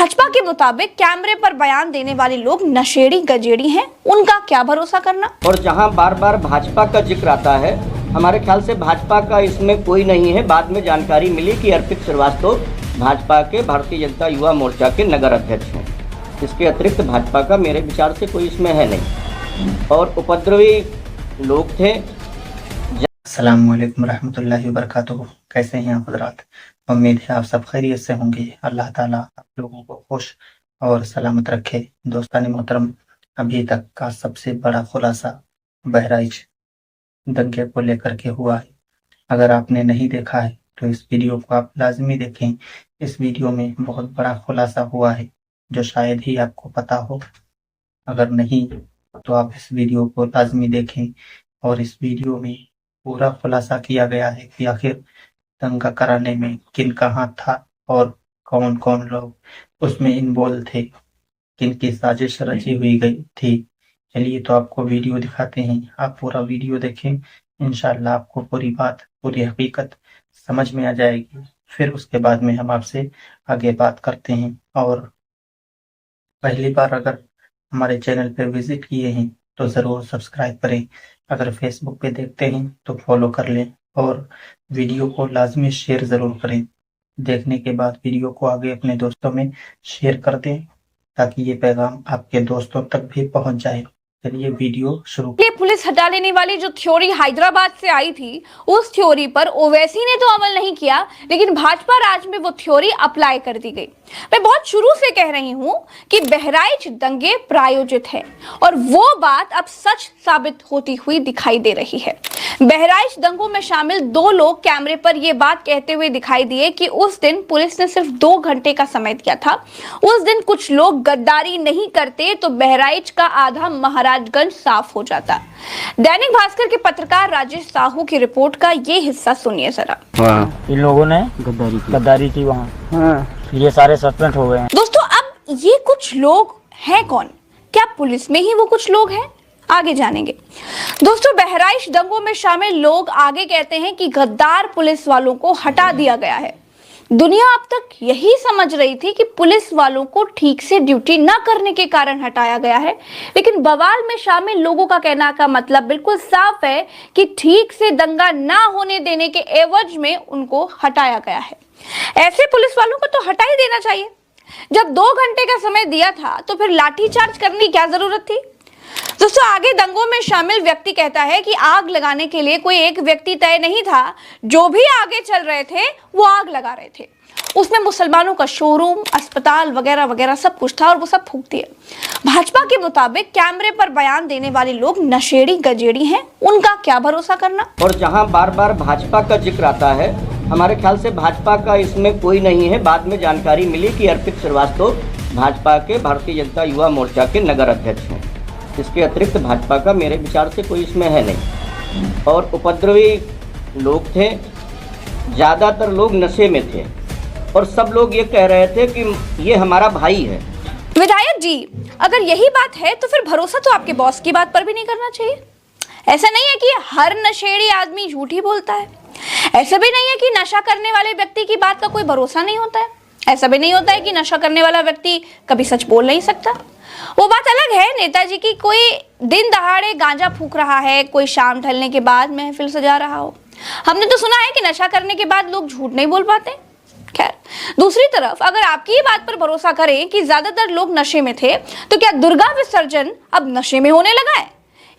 भाजपा के मुताबिक कैमरे पर बयान देने वाले लोग नशेड़ी गजेड़ी हैं, उनका क्या भरोसा करना। और जहां बार बार भाजपा का जिक्र आता है, हमारे ख्याल से भाजपा का इसमें कोई नहीं है। बाद में जानकारी मिली कि अर्पित श्रीवास्तव भाजपा के भारतीय जनता युवा मोर्चा के नगर अध्यक्ष हैं। इसके अतिरिक्त भाजपा का मेरे विचार से कोई इसमें है नहीं, और उपद्रवी लोग थे। अस्सलाम वालेकुम रहमतुल्लाहि व बरकातुहू। कैसे हैं आप हज़रात? उम्मीद है आप सब खैरियत से होंगे। अल्लाह ताला आप लोगों को खुश और सलामत रखे। दोस्तान मोहतरम, अभी तक का सबसे बड़ा खुलासा बहराइच दंगे को लेकर के हुआ है। अगर आपने नहीं देखा है तो इस वीडियो को आप लाजमी देखें। इस वीडियो में बहुत बड़ा खुलासा हुआ है जो शायद ही आपको पता हो। अगर नहीं तो आप इस वीडियो को लाजमी देखें। और इस वीडियो में पूरा खुलासा किया गया है कि आखिर दंगा कराने में किन का हाथ था और कौन कौन लोग उसमें इन्वॉल्व थे, किन की साजिश रची हुई गई थी। चलिए तो आपको वीडियो दिखाते हैं, आप पूरा वीडियो देखें। इंशाअल्लाह आपको पूरी बात, पूरी हकीकत समझ में आ जाएगी। फिर उसके बाद में हम आपसे आगे बात करते हैं। और पहली बार अगर हमारे चैनल पर विजिट किए हैं तो ज़रूर सब्सक्राइब करें। अगर फेसबुक पे देखते हैं तो फॉलो कर लें और वीडियो को लाजमी शेयर ज़रूर करें। देखने के बाद वीडियो को आगे अपने दोस्तों में शेयर कर दें ताकि ये पैगाम आपके दोस्तों तक भी पहुंच जाए। चलिए वीडियो शुरू। पुलिस हटा लेने वाली जो थ्योरी हैदराबाद से आई थी, उस थ्योरी पर ओवैसी ने तो अमल नहीं किया, लेकिन भाजपा राज में वो थ्योरी अप्लाई कर दी गई। मैं बहुत शुरू से कह रही हूं कि बहराइच दंगे प्रायोजित है और वो बात अब सच साबित होती हुई दिखाई दे रही है। बहराइच दंगों में शामिल 2 लोग कैमरे पर यह बात कहते हुए दिखाई दिए कि उस दिन पुलिस ने सिर्फ 2 घंटे का समय दिया था। उस दिन कुछ लोग गद्दारी नहीं करते तो बहराइच का आधा महाराजगंज साफ हो जाता। दैनिक भास्कर के पत्रकार राजेश साहू की रिपोर्ट का ये हिस्सा सुनिए जरा। इन लोगों ने गद्दारी की वहाँ, ये सारे सस्पेंड हो गए हैं। दोस्तों, अब ये कुछ लोग हैं कौन? क्या पुलिस में ही वो कुछ लोग हैं? आगे जानेंगे। दोस्तों, बहराइच दंगों में शामिल लोग आगे कहते हैं कि गद्दार पुलिस वालों को हटा दिया गया है। दुनिया अब तक यही समझ रही थी कि पुलिस वालों को ठीक से ड्यूटी न करने के कारण हटाया गया है, लेकिन बवाल में शामिल लोगों का कहना का मतलब बिल्कुल साफ है कि ठीक से दंगा ना होने देने के एवज में उनको हटाया गया है। ऐसे पुलिस वालों को तो हटा ही देना चाहिए। जब 2 घंटे का समय दिया था तो फिर लाठीचार्ज करने की क्या जरूरत थी? दोस्तों, आगे दंगों में शामिल व्यक्ति कहता है कि आग लगाने के लिए कोई एक व्यक्ति तय नहीं था। जो भी आगे चल रहे थे वो आग लगा रहे थे। उसमें मुसलमानों का शोरूम, अस्पताल वगैरह वगैरह सब कुछ था और वो सब फूक दिए। भाजपा के मुताबिक कैमरे पर बयान देने वाले लोग नशेड़ी गजेड़ी हैं, उनका क्या भरोसा करना। और जहां बार बार भाजपा का जिक्र आता है, हमारे ख्याल से भाजपा का इसमें कोई नहीं है। बाद में जानकारी मिली कि अर्पित श्रीवास्तव भाजपा के भारतीय जनता युवा मोर्चा के नगर अध्यक्ष हैं। इसके अतिरिक्त भाजपा का मेरे विचार से कोई इसमें है नहीं, और उपद्रवी लोग थे। ज़्यादातर लोग नशे में थे और सब लोग ये कह रहे थे कि ये हमारा भाई है। विधायक जी, अगर यही बात है तो फिर भरोसा तो आपके बॉस की बात पर भी नहीं करना चाहिए। ऐसा नहीं है कि हर नशेड़ी आदमी झूठ ही बोलता है। ऐसा भी नहीं है कि नशा करने वाले व्यक्ति की बात का कोई भरोसा नहीं होता है। ऐसा भी नहीं होता है कि नशा करने वाला व्यक्ति कभी सच बोल नहीं सकता। वो बात अलग है नेताजी की कोई दिन दहाड़े गांजा फूक रहा है, कोई शाम ढलने के बाद महफिल सजा रहा हो। हमने तो सुना है कि नशा करने के बाद लोग झूठ नहीं बोल पाते। खैर, दूसरी तरफ अगर आपकी ये बात पर भरोसा करें कि ज्यादातर लोग नशे में थे, तो क्या दुर्गा विसर्जन अब नशे में होने लगा है?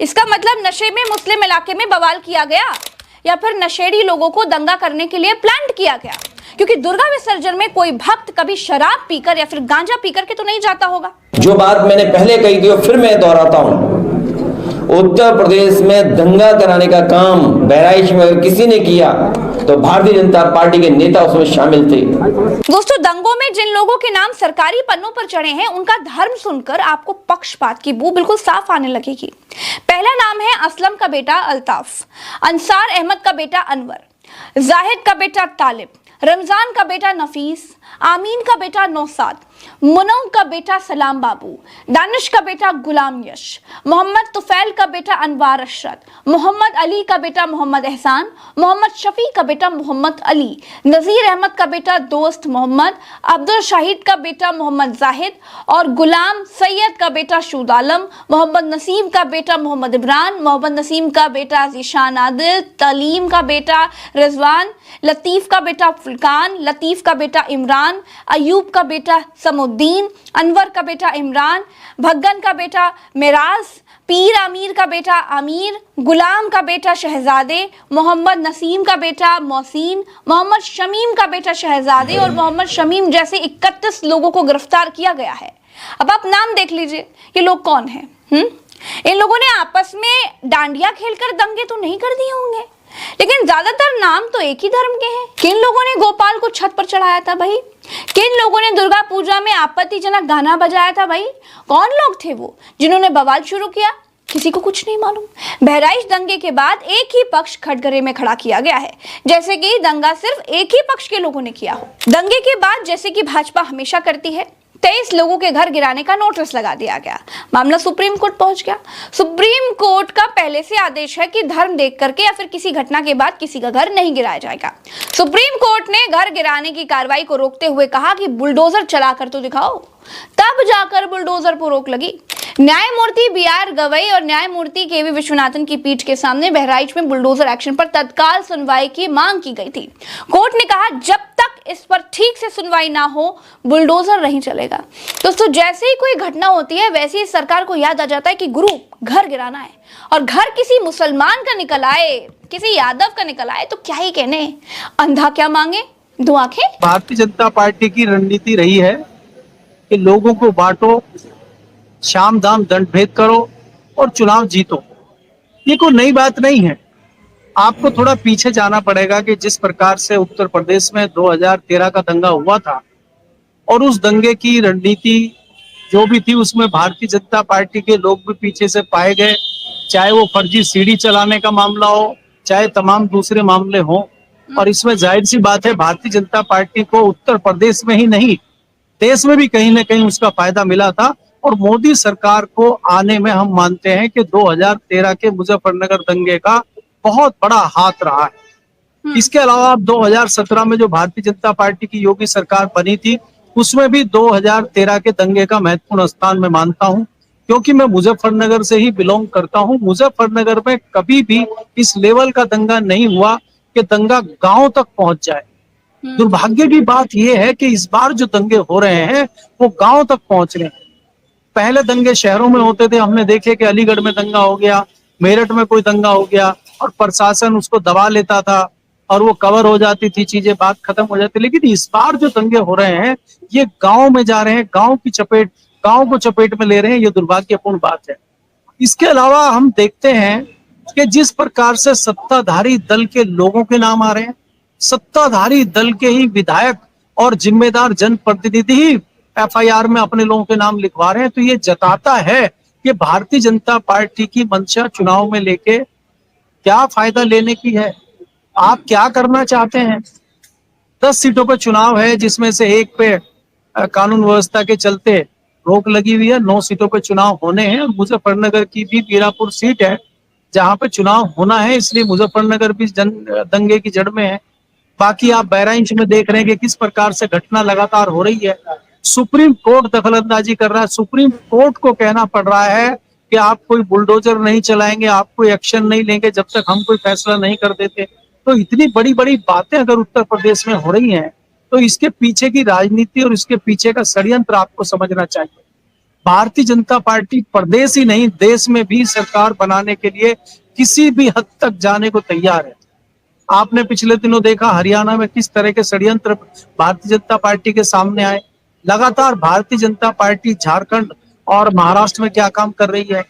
इसका मतलब नशे में मुस्लिम इलाके में बवाल किया गया, या फिर नशेड़ी लोगों को दंगा करने के लिए प्लान किया गया? क्योंकि दुर्गा विसर्जन में कोई भक्त कभी शराब पीकर या फिर गांजा पीकर के तो नहीं जाता होगा। जो बात मैंने पहले कही थी और फिर मैं दोहराता हूं, उत्तर प्रदेश में दंगा कराने का काम बहराइच में अगर किसी ने किया तो भारतीय जनता पार्टी के नेता उसमें शामिल थे। दोस्तों, दंगों में जिन लोगों के नाम सरकारी पन्नों पर चढ़े हैं, उनका धर्म सुनकर आपको पक्षपात की बू बिल्कुल साफ आने लगेगी। पहला नाम है असलम का बेटा अल्ताफ, अंसार अहमद का बेटा अनवर, जाहिद का बेटा तालिब, रमजान का बेटा नफीस, आमीन का बेटा नौसाद, मुनव का बेटा सलाम बाबू, दानिश का बेटा गुलाम यश, मोहम्मद तुफैल का बेटा अनवार अशरत, मोहम्मद अली का बेटा मोहम्मद एहसान, मोहम्मद शफी का बेटा मोहम्मद अली, नजीर अहमद का बेटा दोस्त मोहम्मद, अब्दुल शाहिद का बेटा मोहम्मद जाहिद और गुलाम सैयद का बेटा शूद आलम, मोहम्मद नसीम का बेटा मोहम्मद इमरान, मोहम्मद नसीम का बेटा जीशान आदिल, तलीम का बेटा रिजवान, लतीफ का बेटा फुलकान, लतीफ का बेटा इमरान, अयूब का बेटा समुद्दीन, अनवर का बेटा इमरान, भगन का बेटा मिराज, पीर आमिर का बेटा आमिर, गुलाम का बेटा शहजादे, मोहम्मद नसीम का बेटा मोहसिन, मोहम्मद शमीम का बेटा शहजादे और मोहम्मद शमीम जैसे 31 लोगों को गिरफ्तार किया गया है। अब आप नाम देख लीजिए, ये लोग कौन हैं? इन लोगों ने आपस में डांडिया खेलकर दंगे तो नहीं कर दिए होंगे, लेकिन ज्यादातर नाम तो एक ही धर्म के हैं। किन लोगों ने गोपाल को छत पर चढ़ाया था भाई? किन लोगों ने दुर्गा पूजा में आपत्तिजनक गाना बजाया था भाई? कौन लोग थे वो जिन्होंने बवाल शुरू किया? किसी को कुछ नहीं मालूम। बहराइच दंगे के बाद एक ही पक्ष कटघरे में खड़ा किया गया है, जैसे कि दंगा सिर्फ एक ही पक्ष के लोगों ने किया हो। दंगे के बाद जैसे कि भाजपा हमेशा करती है, 23 लोगों के घर गिराने का नोटिस लगा दिया गया। मामला सुप्रीम कोर्ट पहुंच गया। सुप्रीम कोर्ट का पहले से आदेश है कि धर्म देख करके या फिर किसी घटना के बाद किसी का घर नहीं गिराया जाएगा। सुप्रीम कोर्ट ने घर गिराने की कार्रवाई को रोकते हुए कहा कि बुलडोजर चलाकर तो दिखाओ, तब जाकर बुलडोजर पर रोक लगी। न्यायमूर्ति BR गवई और न्यायमूर्ति KV विश्वनाथन की पीठ के सामने बहराइच में बुलडोजर एक्शन पर तत्काल सुनवाई की मांग की गई थी। कोर्ट ने कहा जब तक इस पर ठीक से सुनवाई ना हो बुलडोजर नहीं चलेगा। दोस्तों, जैसे ही कोई घटना होती है वैसे ही सरकार को याद आ जाता है कि गुरु घर गिराना है, और घर किसी मुसलमान का निकल आए, किसी यादव का निकल आए तो क्या ही कहने, अंधा क्या मांगे दो आंखें। भारतीय जनता पार्टी की रणनीति रही है कि लोगों को बांटो, शाम दाम दंड भेद करो और चुनाव जीतो। ये कोई नई बात नहीं है। आपको थोड़ा पीछे जाना पड़ेगा कि जिस प्रकार से उत्तर प्रदेश में 2013 का दंगा हुआ था और उस दंगे की रणनीति जो भी थी उसमें भारतीय जनता पार्टी के लोग भी पीछे से पाए गए, चाहे वो फर्जी सीढ़ी चलाने का मामला हो, चाहे तमाम दूसरे मामले हो। और इसमें जाहिर सी बात है भारतीय जनता पार्टी को उत्तर प्रदेश में ही नहीं देश में भी कहीं ना कहीं उसका फायदा मिला था। और मोदी सरकार को आने में हम मानते हैं कि 2013 के मुजफ्फरनगर दंगे का बहुत बड़ा हाथ रहा है। इसके अलावा 2017 में जो भारतीय जनता पार्टी की योगी सरकार बनी थी उसमें भी 2013 के दंगे का महत्वपूर्ण स्थान मैं मानता हूं, क्योंकि मैं मुजफ्फरनगर से ही बिलोंग करता हूं। मुजफ्फरनगर में कभी भी इस लेवल का दंगा नहीं हुआ कि दंगा गांव तक पहुंच जाए। दुर्भाग्य की बात यह है कि इस बार जो दंगे हो रहे हैं वो गांव तक पहुंच रहे हैं। पहले दंगे शहरों में होते थे, हमने देखे कि अलीगढ़ में दंगा हो गया, मेरठ में कोई दंगा हो गया और प्रशासन उसको दबा लेता था और वो कवर हो जाती थी चीजें, बात खत्म हो जाती। लेकिन इस बार जो दंगे हो रहे हैं ये गांव में जा रहे हैं, गांव को चपेट में ले रहे हैं। ये दुर्भाग्यपूर्ण बात है। इसके अलावा हम देखते हैं कि जिस प्रकार से सत्ताधारी दल के लोगों के नाम आ रहे हैं, सत्ताधारी दल के ही विधायक और जिम्मेदार जनप्रतिनिधि ही FIR में अपने लोगों के नाम लिखवा रहे हैं, तो ये जताता है कि भारतीय जनता पार्टी की मंशा चुनाव में लेके क्या फायदा लेने की है। आप क्या करना चाहते हैं? 10 सीटों पर चुनाव है जिसमें से एक पे कानून व्यवस्था के चलते रोक लगी हुई है, 9 सीटों पर चुनाव होने हैं। मुजफ्फरनगर की भी पीरापुर सीट है जहां पे चुनाव होना है, इसलिए मुजफ्फरनगर भी दंगे की जड़ में है। बाकी आप बहराइच में देख रहे हैं कि किस प्रकार से घटना लगातार हो रही है। सुप्रीम कोर्ट दखलंदाजी कर रहा है। सुप्रीम कोर्ट को कहना पड़ रहा है कि आप कोई बुलडोजर नहीं चलाएंगे, आप कोई एक्शन नहीं लेंगे जब तक हम कोई फैसला नहीं कर देते। तो इतनी बड़ी बड़ी बातें अगर उत्तर प्रदेश में हो रही हैं तो इसके पीछे की राजनीति और इसके पीछे का षड्यंत्र आपको समझना चाहिए। भारतीय जनता पार्टी प्रदेश ही नहीं देश में भी सरकार बनाने के लिए किसी भी हद तक जाने को तैयार है। आपने पिछले दिनों देखा हरियाणा में किस तरह के षड्यंत्र भारतीय जनता पार्टी के सामने आए। लगातार भारतीय जनता पार्टी झारखंड और महाराष्ट्र में क्या काम कर रही है।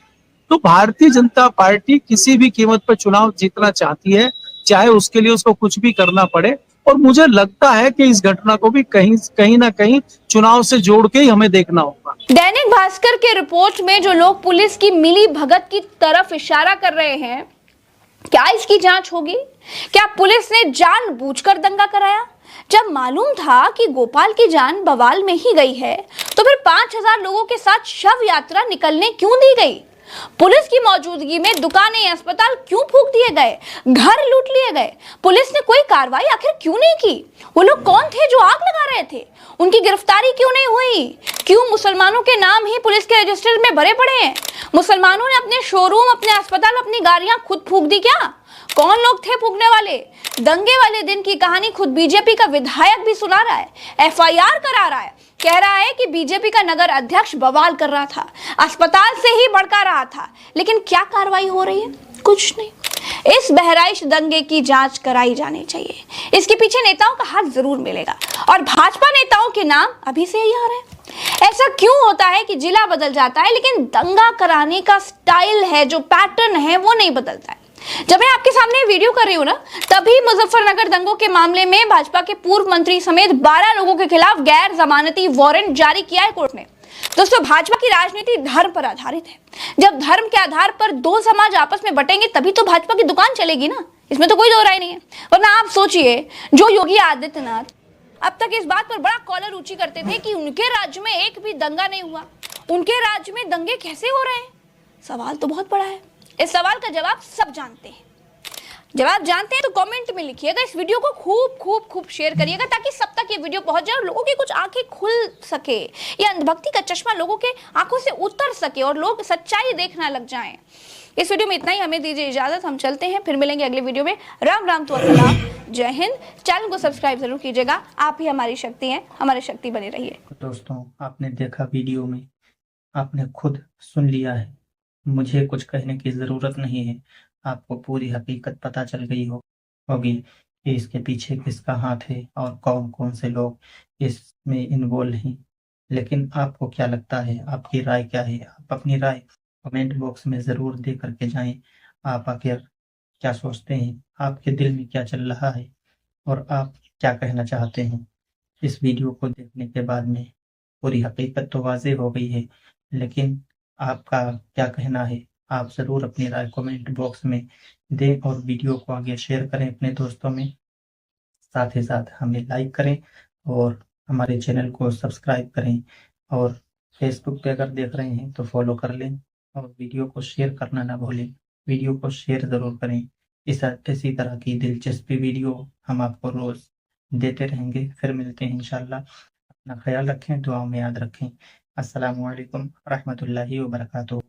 तो भारतीय जनता पार्टी किसी भी कीमत पर चुनाव जीतना चाहती है, चाहे उसके लिए उसको कुछ भी करना पड़े। और मुझे लगता है कि इस घटना को भी कहीं ना कहीं चुनाव से जोड़ के ही हमें देखना होगा। दैनिक भास्कर के रिपोर्ट में जो लोग पुलिस की मिली भगत की तरफ इशारा कर रहे हैं, क्या इसकी जांच होगी? क्या पुलिस ने जानबूझकर दंगा कराया? जब मालूम था कि गोपाल की जान बवाल में ही गई है तो फिर 5000 लोगों के साथ शव यात्रा निकलने क्यों दी गई? पुलिस की मौजूदगी में दुकानें, अस्पताल क्यों फूंक दिए गए, घर लूट लिए गए? पुलिस ने कोई कार्रवाई आखिर क्यों नहीं की? वो लोग कौन थे जो आग लगा रहे थे? उनकी गिरफ्तारी क्यों नहीं हुई? क्यों मुसलमानों के नाम ही पुलिस के रजिस्टर में भरे पड़े हैं? मुसलमानों ने अपने शोरूम, अपने अस्पताल, अपनी गाड़ियां खुद फूंक दी क्या? कौन लोग थे फूंकने वाले? दंगे वाले दिन की कहानी खुद बीजेपी का विधायक भी सुना रहा है, एफआईआर करा रहा है, कह रहा है कि बीजेपी का नगर अध्यक्ष बवाल कर रहा था, अस्पताल से ही भड़का रहा था। लेकिन क्या कार्रवाई हो रही है? कुछ नहीं। इस बहराइच दंगे की जांच कराई जानी चाहिए। इसके पीछे नेताओं का हाथ जरूर मिलेगा और भाजपा नेताओं के नाम अभी से ही आ रहे हैं। ऐसा क्यों होता है कि जिला बदल जाता है लेकिन दंगा कराने का स्टाइल है, जो पैटर्न है, वो नहीं बदलता है? जब मैं आपके सामने वीडियो कर रही हूं ना, तभी मुजफ्फरनगर दंगों के मामले में भाजपा के पूर्व मंत्री समेत 12 लोगों के खिलाफ गैर जमानती वारंट जारी किया है कोर्ट ने। दोस्तों, भाजपा की राजनीति धर्म पर आधारित है। जब धर्म के आधार पर दो समाज आपस में बटेंगे तभी तो भाजपा की दुकान चलेगी ना, इसमें तो कोई दो राय नहीं है। वरना आप सोचिए, जो योगी आदित्यनाथ अब तक इस बात पर बड़ा कॉलर ऊंची करते थे कि उनके राज्य में एक भी दंगा नहीं हुआ, उनके राज्य में दंगे कैसे हो रहे हैं? सवाल तो बहुत बड़ा है। इस सवाल का जवाब सब जानते हैं। जवाब जानते हैं तो कमेंट में लिखिएगा। इस वीडियो को खूब खूब खूब शेयर करिएगा ताकि सब तक ये वीडियो पहुंच जाए और लोगों की कुछ आंखें खुल सके, ये अंधभक्ति का चश्मा लोगों के आंखों से उतर सके और लोग सच्चाई देखना लग जाएं। इस वीडियो में इतना ही। हमें दीजिए इजाजत, हम चलते हैं, फिर मिलेंगे अगले वीडियो में। राम राम तो अस्सलाम, जय हिंद। चैनल को सब्सक्राइब जरूर कीजिएगा। आप ही हमारी शक्ति हैं, हमारी शक्ति बने रहिए। दोस्तों, आपने देखा वीडियो में, आपने खुद सुन लिया है, मुझे कुछ कहने की ज़रूरत नहीं है। आपको पूरी हकीकत पता चल गई होगी कि इसके पीछे किसका हाथ है और कौन कौन से लोग इसमें इन्वॉल्व हैं। लेकिन आपको क्या लगता है? आपकी राय क्या है? आप अपनी राय कमेंट बॉक्स में ज़रूर दे करके जाएं। आप आखिर क्या सोचते हैं? आपके दिल में क्या चल रहा है और आप क्या कहना चाहते हैं? इस वीडियो को देखने के बाद में पूरी हकीकत तो वाज़ेह हो गई है, लेकिन आपका क्या कहना है? आप ज़रूर अपनी राय कमेंट बॉक्स में दें और वीडियो को आगे शेयर करें अपने दोस्तों में। साथ ही साथ हमें लाइक करें और हमारे चैनल को सब्सक्राइब करें और फेसबुक पे अगर देख रहे हैं तो फॉलो कर लें और वीडियो को शेयर करना ना भूलें। वीडियो को शेयर ज़रूर करें। इसी तरह की दिलचस्पी वीडियो हम आपको रोज़ देते रहेंगे। फिर मिलते हैं इंशाल्लाह। अपना ख्याल रखें, दुआ में याद रखें। अस्सलामु अलैकुम रहमतुल्लाहि व बरकातुहू।